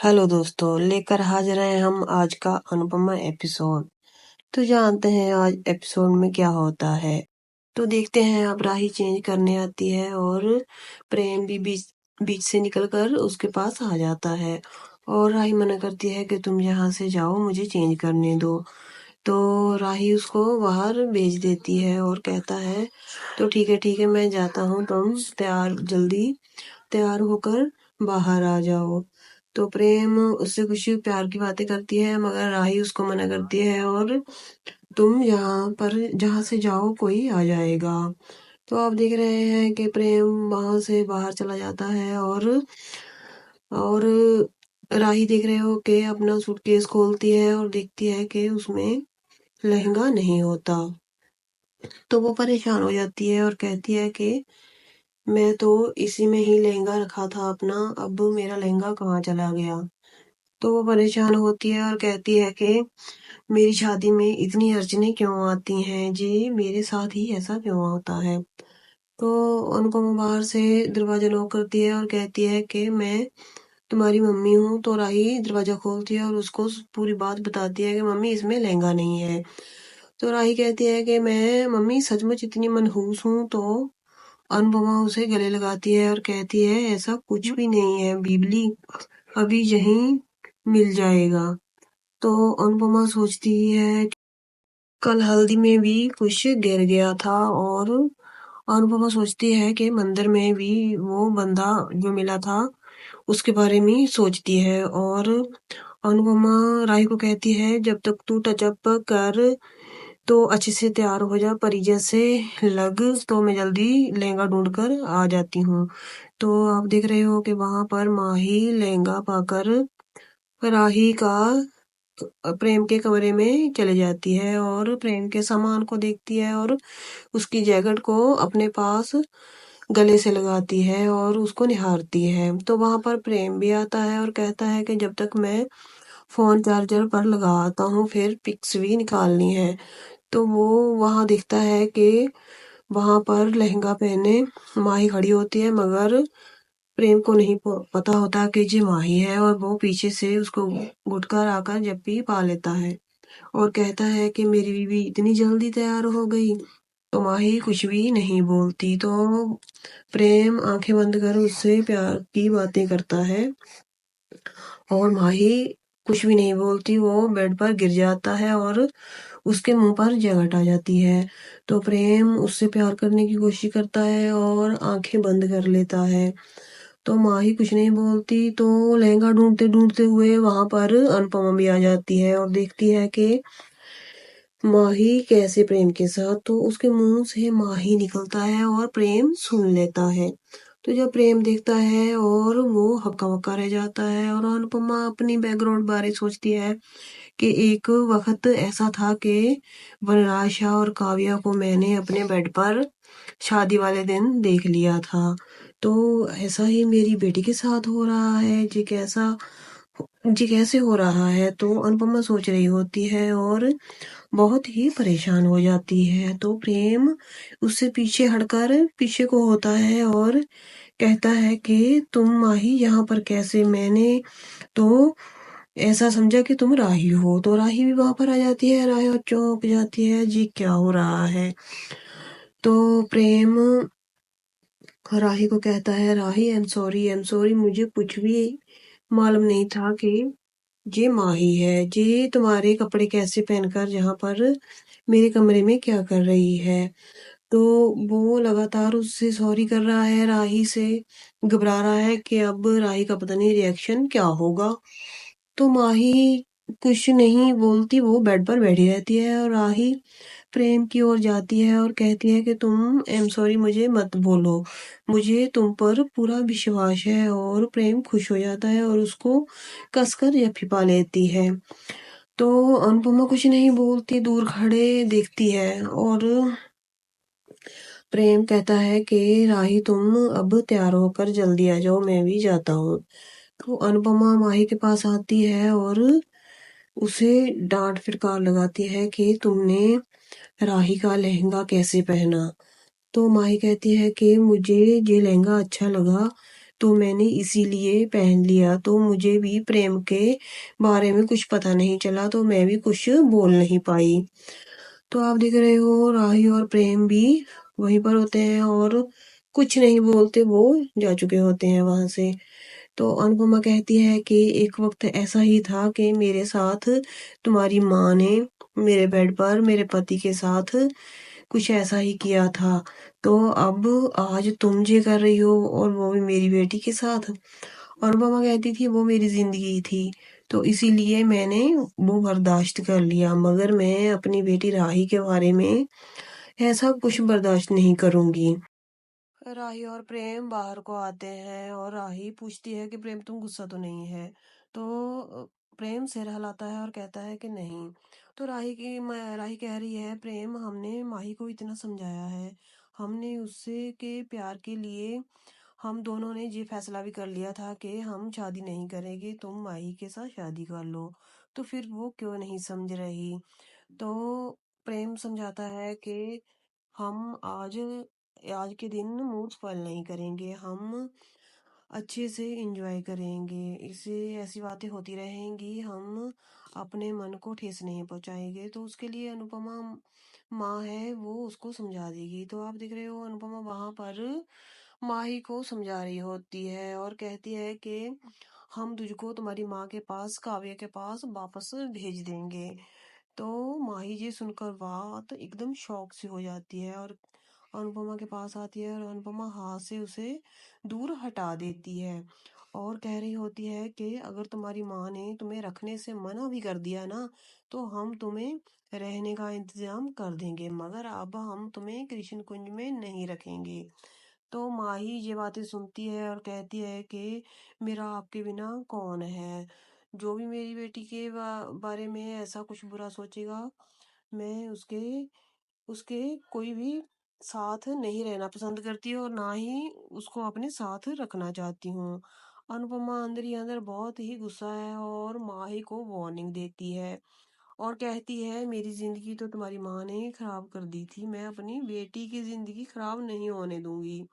Hello दोस्तों, लेकर हाजिर हैं हम आज का अनुपमा एपिसोड। तो जानते हैं आज एपिसोड में क्या होता है। तो देखते हैं। अब राही चेंज करने आती है और प्रेम भी बीच बीच से निकलकर उसके पास आ जाता है और राही मना करती है कि तुम यहाँ से जाओ, मुझे चेंज करने दो। तो राही उसको बाहर भेज देती है और कहता है तो ठीक है मैं जाता हूँ, तुम जल्दी तैयार होकर बाहर आ जाओ। तो प्रेम उससे कुछ प्यार की बातें करती है मगर राही उसको मना करती है और तुम यहाँ पर जहाँ से जाओ कोई आ जाएगा। तो आप देख रहे हैं कि प्रेम वहां से बाहर चला जाता है और राही देख रहे हो कि अपना सूटकेस खोलती है और देखती है कि उसमें लहंगा नहीं होता। तो वो परेशान हो जाती है और कहती है कि मैं तो इसी में ही लहंगा रखा था अपना, अब मेरा लहंगा कहाँ चला गया। तो वो परेशान होती है और कहती है कि मेरी शादी में इतनी अड़चनें क्यों आती हैं जी, मेरे साथ ही ऐसा क्यों होता है। तो अनुपमा बाहर से दरवाजा नॉक करती है और कहती है कि मैं तुम्हारी मम्मी हूँ। तो राही दरवाजा खोलती है और उसको पूरी बात बताती है कि मम्मी इसमें लहंगा नहीं है। तो राही कहती है कि मैं मम्मी सचमुच इतनी मनहूस हूँ। तो अनुपमा उसे गले लगाती है और कहती है ऐसा कुछ भी नहीं है बीबली, अभी यहीं मिल जाएगा। तो अनुपमा सोचती है कल हल्दी में भी कुछ गिर गया था और अनुपमा सोचती है कि मंदिर में भी वो बंदा जो मिला था उसके बारे में सोचती है और अनुपमा राय को कहती है जब तक तू टचअप कर तो अच्छे से तैयार हो जा, परी जैसे लग, तो मैं जल्दी लहंगा ढूंढ कर आ जाती हूँ। तो आप देख रहे हो कि वहां पर माही लहंगा पाकर राही का प्रेम के कमरे में चली जाती है और प्रेम के सामान को देखती है और उसकी जैकेट को अपने पास गले से लगाती है और उसको निहारती है। तो वहां पर प्रेम भी आता है और कहता है कि जब तक मैं फोन चार्जर पर लगाता हूँ फिर पिक्स भी निकालनी है। तो वो वहां देखता है कि वहां पर लहंगा पहने माही खड़ी होती है मगर प्रेम को नहीं पता होता कि ये माही है और वो पीछे से उसको घुटकर आकर जप्पी पा लेता है और कहता है कि मेरी बीवी इतनी जल्दी तैयार हो गई। तो माही कुछ भी नहीं बोलती। तो प्रेम आंखें बंद कर उससे प्यार की बातें करता है और माही कुछ भी नहीं बोलती, वो बेड पर गिर जाता है और उसके मुंह पर जगट आ जाती है। तो प्रेम उससे प्यार करने की कोशिश करता है और आंखें बंद कर लेता है। तो माही कुछ नहीं बोलती। तो लहंगा ढूंढते ढूंढते हुए वहां पर अनुपमा भी आ जाती है और देखती है कि माही कैसे प्रेम के साथ। तो उसके मुंह से माही निकलता है और प्रेम सुन लेता है। तो जब प्रेम देखता है और वो हक्का बक्का रह जाता है और अनुपमा अपनी बैकग्राउंड बारे सोचती है कि एक वक्त ऐसा था कि वनराशा और काव्या को मैंने अपने बेड पर शादी वाले दिन देख लिया था। तो ऐसा ही मेरी बेटी के साथ हो रहा है, जी कैसे हो रहा है। तो अनुपमा सोच रही होती है और बहुत ही परेशान हो जाती है। तो प्रेम उससे पीछे हटकर पीछे को होता है और कहता है कि तुम माही यहाँ पर कैसे, मैंने तो ऐसा समझा कि तुम राही हो। तो राही भी वहां पर आ जाती है, राही और चौंक जाती है जी क्या हो रहा है। तो प्रेम राही को कहता है राही आई एम सॉरी, मुझे कुछ भी मालूम नहीं था कि ये माही है। ये तुम्हारे कपड़े कैसे पहनकर यहाँ पर मेरे कमरे में क्या कर रही है। तो वो लगातार उससे सॉरी कर रहा है, राही से घबरा रहा है कि अब राही का पता नहीं रिएक्शन क्या होगा। तो माही कुछ नहीं बोलती, वो बेड पर बैठी रहती है और राही प्रेम की ओर जाती है और कहती है कि तुम आई एम सॉरी मुझे मत बोलो, मुझे तुम पर पूरा विश्वास है। और प्रेम खुश हो जाता है और उसको कसकर जप्पी पा लेती है। तो अनुपमा कुछ नहीं बोलती, दूर खड़े देखती है और प्रेम कहता है कि राही तुम अब तैयार होकर जल्दी आ जाओ, मैं भी जाता हूँ। तो अनुपमा माही के पास आती है और उसे डांट फटकार लगाती है कि तुमने राही का लहंगा कैसे पहना। तो माही कहती है कि मुझे ये लहंगा अच्छा लगा तो मैंने इसीलिए पहन लिया। तो मुझे भी प्रेम के बारे में कुछ पता नहीं चला, तो मैं भी कुछ बोल नहीं पाई। तो आप देख रहे हो राही और प्रेम भी वहीं पर होते हैं और कुछ नहीं बोलते, वो जा चुके होते हैं वहां से। तो अनुपमा कहती है कि एक वक्त ऐसा ही था कि मेरे साथ तुम्हारी माँ ने मेरे बेड पर मेरे पति के साथ कुछ ऐसा ही किया था। तो अब आज तुम ये कर रही हो और वो भी मेरी बेटी के साथ। अनुपमा कहती थी वो मेरी जिंदगी थी, तो इसीलिए मैंने वो बर्दाश्त कर लिया, मगर मैं अपनी बेटी राही के बारे में ऐसा कुछ बर्दाश्त नहीं करूंगी। राही और प्रेम बाहर को आते हैं और राही पूछती है कि प्रेम तुम गुस्सा तो नहीं है। तो प्रेम सिर हिलाता है और कहता है कि नहीं। तो राही कह रही है प्रेम हमने माही को इतना समझाया है, हमने उससे के प्यार के लिए हम दोनों ने ये फैसला भी कर लिया था कि हम शादी नहीं करेंगे, तुम माही के साथ शादी कर लो। तो फिर वो क्यों नहीं समझ रही। तो प्रेम समझाता है कि हम आज आज के दिन मूड स्पॉइल नहीं करेंगे, हम अच्छे से एंजॉय करेंगे, इससे ऐसी बातें होती रहेंगी, हम अपने मन को ठेस नहीं पहुंचाएंगे। तो उसके लिए अनुपमा माँ है वो उसको समझा देगी। तो आप देख रहे हो अनुपमा वहां पर माही को समझा रही होती है और कहती है कि हम तुझको तुम्हारी माँ के पास, काव्य के पास वापस भेज देंगे। तो माही जी सुनकर बात एकदम शौक से हो जाती है और अनुपमा के पास आती है और अनुपमा हाथ से उसे दूर हटा देती है और कह रही होती है कि अगर तुम्हारी माँ ने तुम्हें रखने से मना भी कर दिया ना, तो हम तुम्हें रहने का इंतजाम कर देंगे, मगर अब हम तुम्हें कृष्ण कुंज में नहीं रखेंगे। तो माही ये बातें सुनती है और कहती है कि मेरा आपके बिना कौन है। जो भी मेरी बेटी के बारे में ऐसा कुछ बुरा सोचेगा, मैं उसके उसके कोई भी साथ नहीं रहना पसंद करती और ना ही उसको अपने साथ रखना चाहती हूँ। अनुपमा अंदर ही अंदर बहुत ही गुस्सा है और माही को वार्निंग देती है और कहती है मेरी जिंदगी तो तुम्हारी माँ ने ही खराब कर दी थी, मैं अपनी बेटी की जिंदगी खराब नहीं होने दूंगी।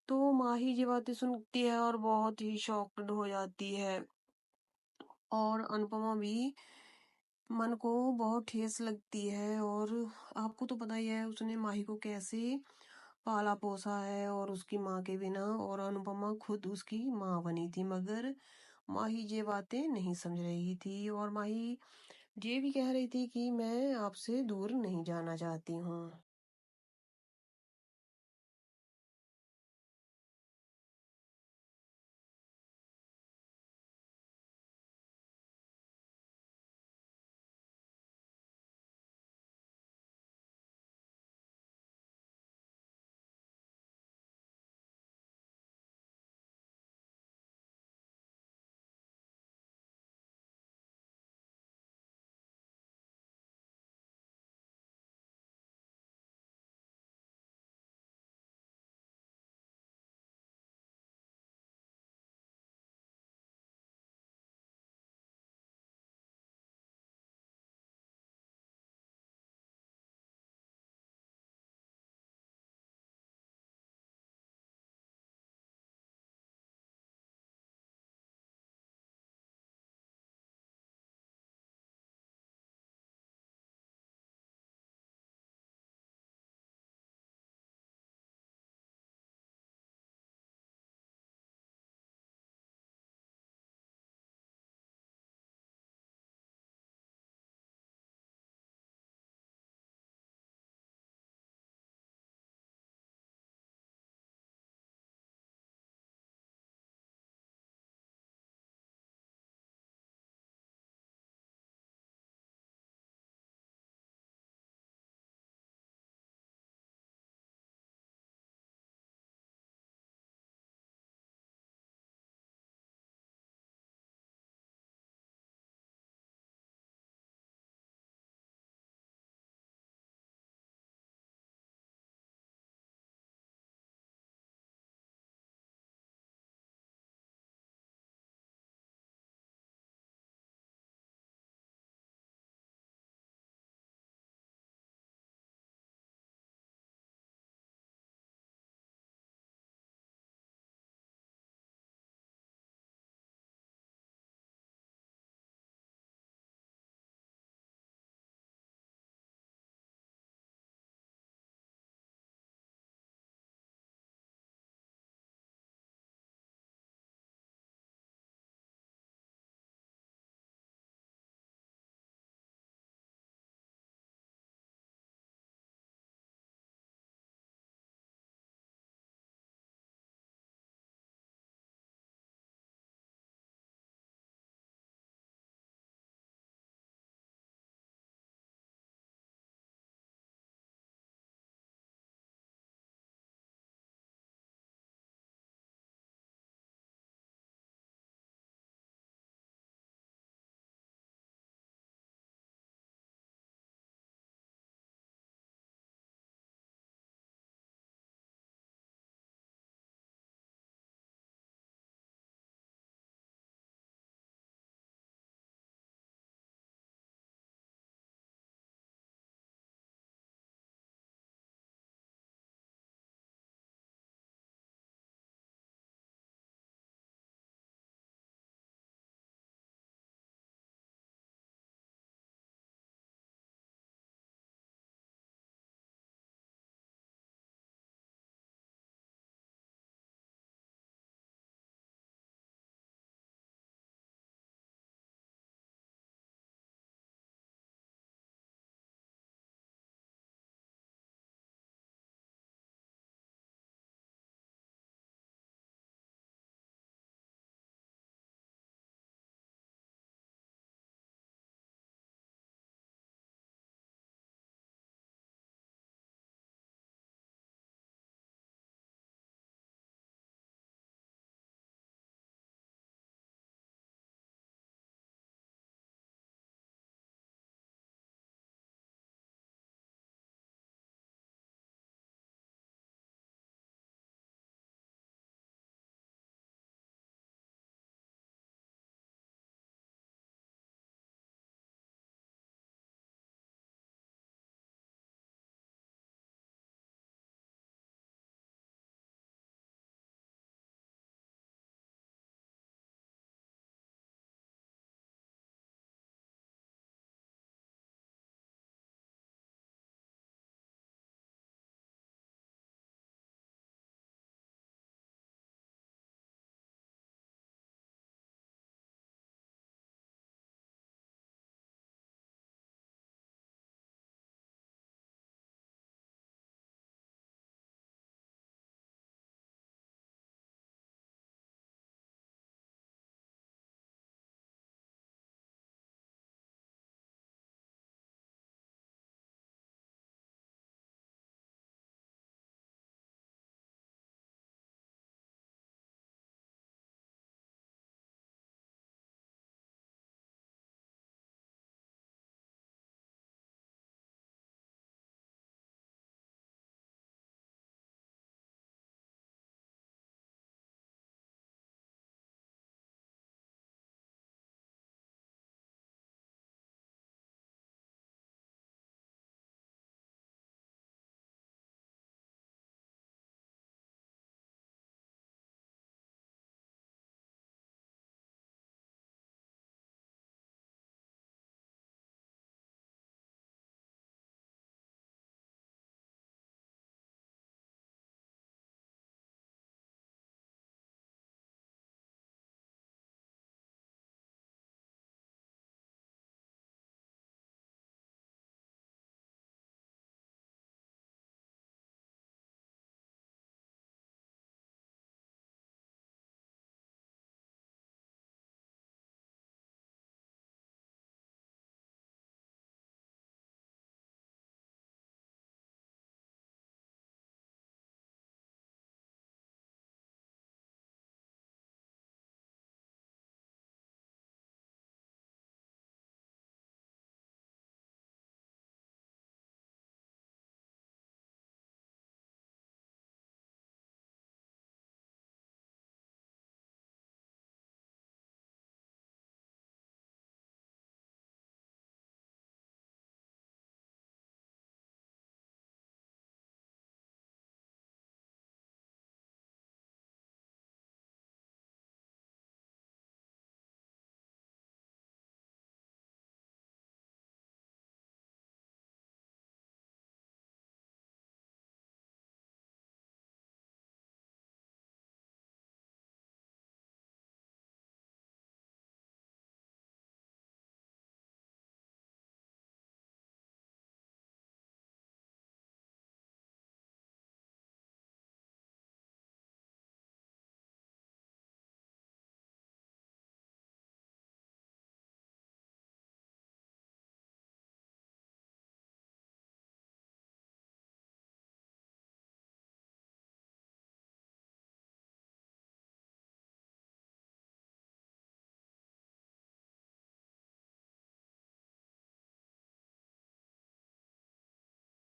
तो माही ये बातें सुनती है और बहुत ही शॉक्ड हो जाती है और अनुपमा भी मन को बहुत ठेस लगती है। और आपको तो पता ही है उसने माही को कैसे पाला पोसा है और उसकी माँ के बिना, और अनुपमा खुद उसकी माँ बनी थी, मगर माही ये बातें नहीं समझ रही थी और माही ये भी कह रही थी कि मैं आपसे दूर नहीं जाना चाहती हूँ।